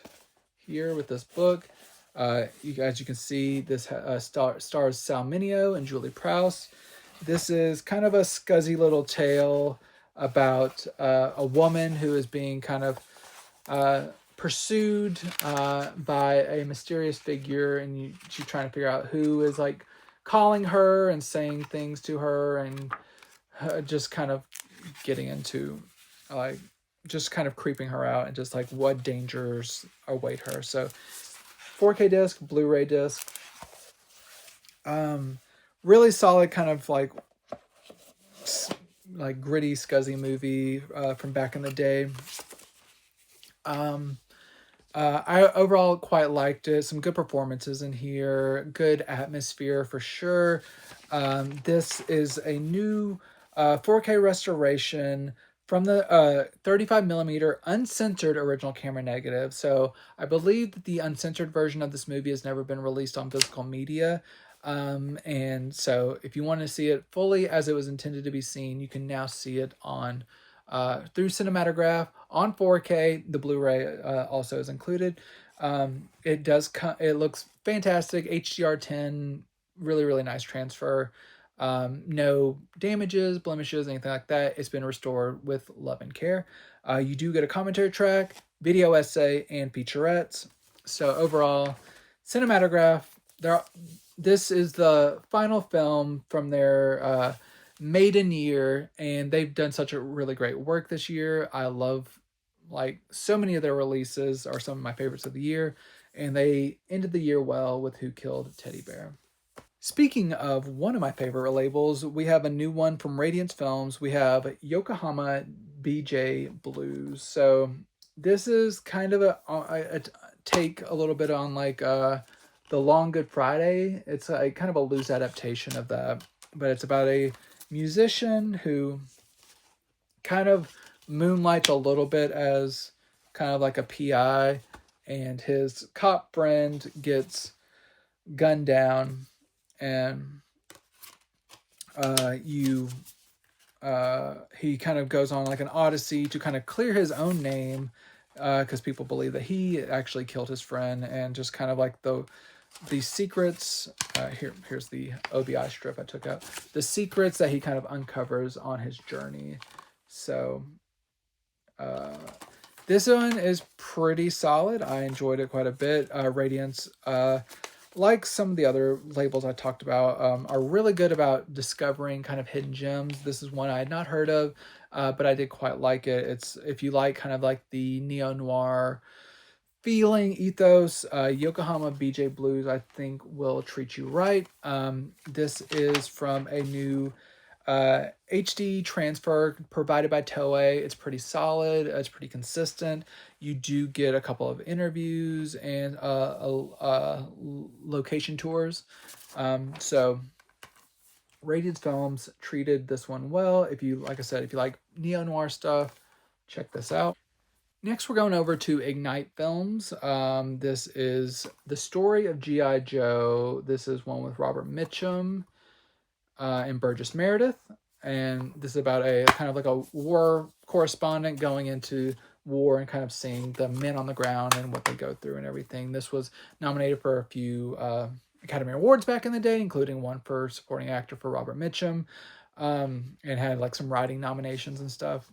here with this book. As you can see, this stars Sal Mineo and Julie Prowse. This is kind of a scuzzy little tale about a woman who is being kind of pursued by a mysterious figure, and she's trying to figure out who is like calling her and saying things to her, and just kind of getting into like just kind of creeping her out, and just like what dangers await her. So 4K disc, Blu-ray disc, really solid kind of like gritty scuzzy movie from back in the day. I overall quite liked it. Some good performances in here, good atmosphere for sure. This is a new 4K restoration from the 35mm uncensored original camera negative. So I believe that the uncensored version of this movie has never been released on physical media. And so if you want to see it fully as it was intended to be seen, you can now see it on through Cinematograph on 4K. The Blu-ray also is included. It looks fantastic. HDR10, really, really nice transfer. No damages, blemishes, anything like that. It's been restored with love and care. You do get a commentary track, video essay, and featurettes. So overall, Cinematograph, this is the final film from their maiden year, and they've done such a really great work this year. I love, like, so many of their releases are some of my favorites of the year, and they ended the year well with Who Killed Teddy Bear. Speaking of one of my favorite labels, we have a new one from Radiance Films. We have Yokohama BJ Blues. So this is kind of a take a little bit on like The Long Good Friday. It's a kind of a loose adaptation of that, but it's about a musician who kind of moonlights a little bit as kind of like a PI, and his cop friend gets gunned down, and he kind of goes on like an odyssey to kind of clear his own name, because people believe that he actually killed his friend, and just kind of like the secrets. Here's the OBI strip I took out. The secrets that he kind of uncovers on his journey. So this one is pretty solid. I enjoyed it quite a bit. Radiance, like some of the other labels I talked about, are really good about discovering kind of hidden gems. This is one I had not heard of, but I did quite like it. It's, if you like kind of like the neo-noir feeling ethos, Yokohama BJ Blues, I think, will treat you right. This is from a new HD transfer provided by Toei. It's pretty solid. It's pretty consistent. You do get a couple of interviews and location tours. So Radiance Films treated this one well. If you, like I said, if you like neo-noir stuff, check this out. Next, we're going over to Ignite Films. This is The Story of G.I. Joe. This is one with Robert Mitchum and Burgess Meredith. And this is about a kind of like a war correspondent going into war and kind of seeing the men on the ground and what they go through and everything. This was nominated for a few Academy Awards back in the day, including one for supporting actor for Robert Mitchum, and had like some writing nominations and stuff.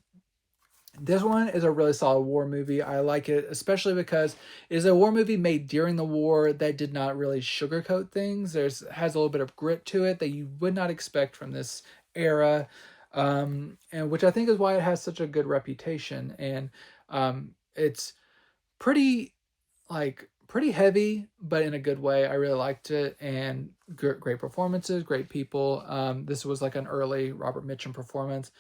This one is a really solid war movie. I like it, especially because it is a war movie made during the war that did not really sugarcoat things. Has a little bit of grit to it that you would not expect from this era, and which I think is why it has such a good reputation. And it's pretty heavy, but in a good way. I really liked it, and great performances, great people. This was like an early Robert Mitchum performance.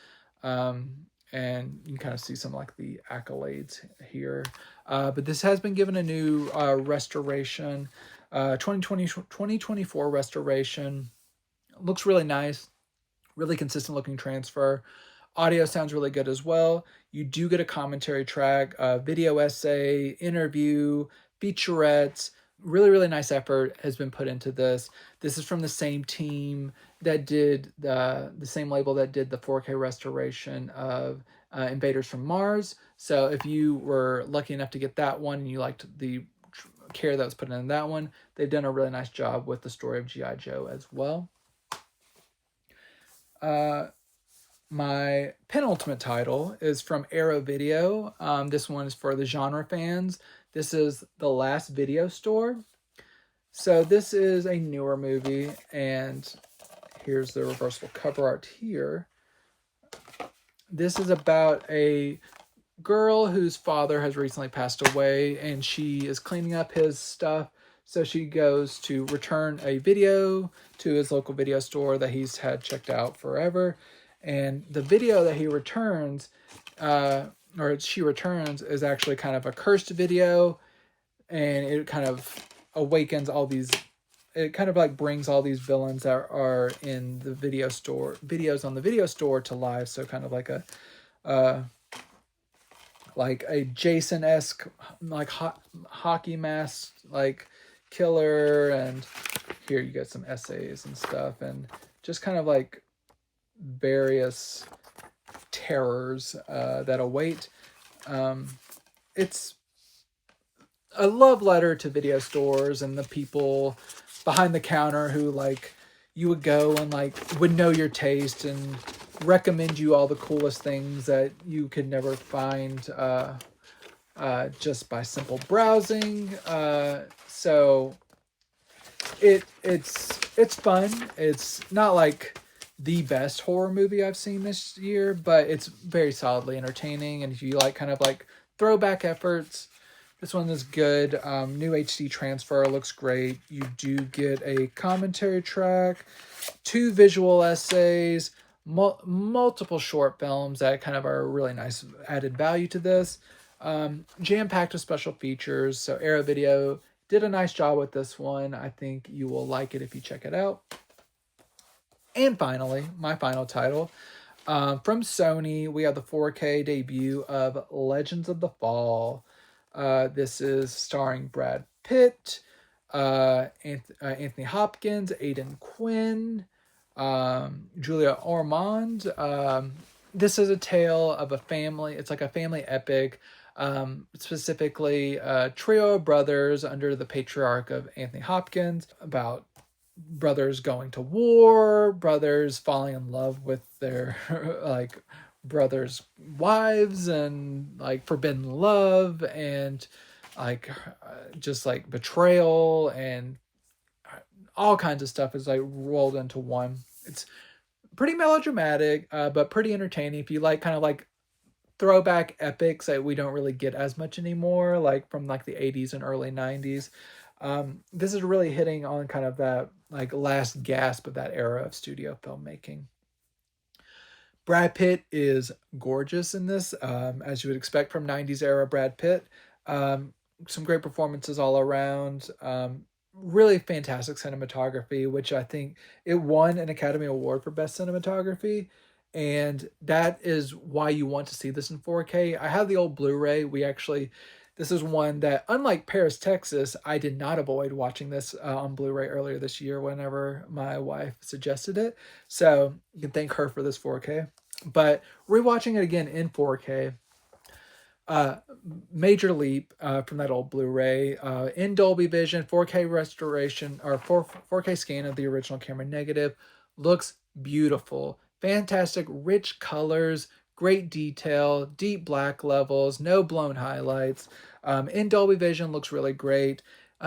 and you can kind of see some like the accolades here. But this has been given a new restoration, 2024 restoration. Looks really nice, really consistent looking transfer. Audio sounds really good as well. You do get a commentary track, video essay, interview, featurettes. Really, really nice effort has been put into this. This is from the same team that did the same label that did the 4K restoration of Invaders from Mars. So if you were lucky enough to get that one and you liked the care that was put in that one, they've done a really nice job with the Story of G.I. Joe as well. My penultimate title is from Arrow Video. This one is for the genre fans. This is The Last Video Store. So this is a newer movie, and here's the reversible cover art here. This is about a girl whose father has recently passed away, and she is cleaning up his stuff. So she goes to return a video to his local video store that he's had checked out forever. And the video that he returns, or she returns, is actually kind of a cursed video. And it kind of awakens all these, it kind of like brings all these villains that are in the video store, videos on the video store to life. So kind of like a Jason-esque, like hockey mask, like killer. And here you get some essays and stuff, and just kind of like various terrors that await. It's a love letter to video stores and the people behind the counter who like you would go and like would know your taste and recommend you all the coolest things that you could never find just by simple browsing. So it's fun. It's not like the best horror movie I've seen this year, but it's very solidly entertaining. And if you like kind of like throwback efforts, this one is good. New HD transfer looks great. You do get a commentary track, 2 visual essays, multiple short films that kind of are a really nice added value to this. Jam-packed with special features. So Arrow Video did a nice job with this one. I think you will like it if you check it out. And finally, my final title. From Sony, we have the 4K debut of Legends of the Fall. This is starring Brad Pitt, Anthony Hopkins, Aidan Quinn, Julia Ormond. This is a tale of a family. It's like a family epic, specifically a trio of brothers under the patriarch of Anthony Hopkins, about brothers going to war, brothers falling in love with their like brothers' wives, and like forbidden love, and like just like betrayal, and all kinds of stuff is like rolled into one. It's pretty melodramatic, but pretty entertaining. If you like kind of like throwback epics that we don't really get as much anymore, like from like the 80s and early 90s. This is really hitting on kind of that like last gasp of that era of studio filmmaking. Brad Pitt is gorgeous in this, as you would expect from 90s era Brad Pitt. Some great performances all around. Really fantastic cinematography, which I think it won an Academy Award for Best Cinematography. And that is why you want to see this in 4K. I have the old Blu-ray. This is one that, unlike Paris, Texas, I did not avoid watching this on Blu-ray earlier this year whenever my wife suggested it. So you can thank her for this 4K. But rewatching it again in 4K, major leap from that old Blu-ray. In Dolby Vision, 4K restoration, or 4K scan of the original camera negative. Looks beautiful. Fantastic, rich colors, great detail, deep black levels, no blown highlights. In Dolby Vision, looks really great.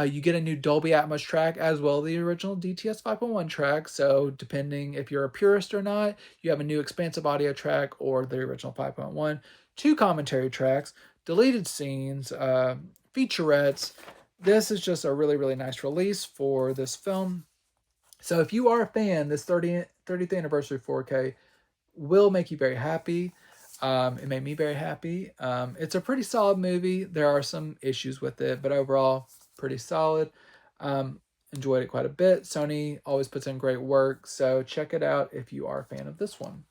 You get a new Dolby Atmos track as well as the original DTS 5.1 track. So depending if you're a purist or not, you have a new expansive audio track or the original 5.1. 2 commentary tracks, deleted scenes, featurettes. This is just a really, really nice release for this film. So if you are a fan, this 30th anniversary 4K will make you very happy. It made me very happy. It's a pretty solid movie. There are some issues with it, but overall, pretty solid. Enjoyed it quite a bit. Sony always puts in great work, so check it out if you are a fan of this one.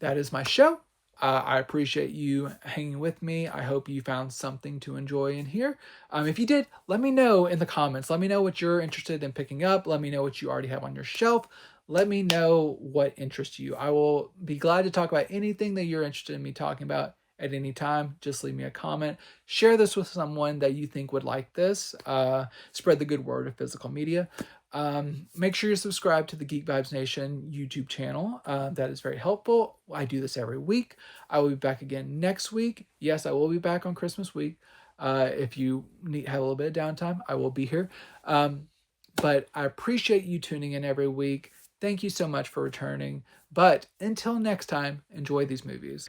That is my show. I appreciate you hanging with me. I hope you found something to enjoy in here. If you did, let me know in the comments. Let me know what you're interested in picking up. Let me know what you already have on your shelf. Let me know what interests you. I will be glad to talk about anything that you're interested in me talking about at any time. Just leave me a comment. Share this with someone that you think would like this. Spread the good word of physical media. Make sure you subscribe to the Geek Vibes Nation YouTube channel. That is very helpful. I do this every week. I will be back again next week. Yes, I will be back on Christmas week. If you have a little bit of downtime, I will be here. But I appreciate you tuning in every week. Thank you so much for returning. But until next time, enjoy these movies.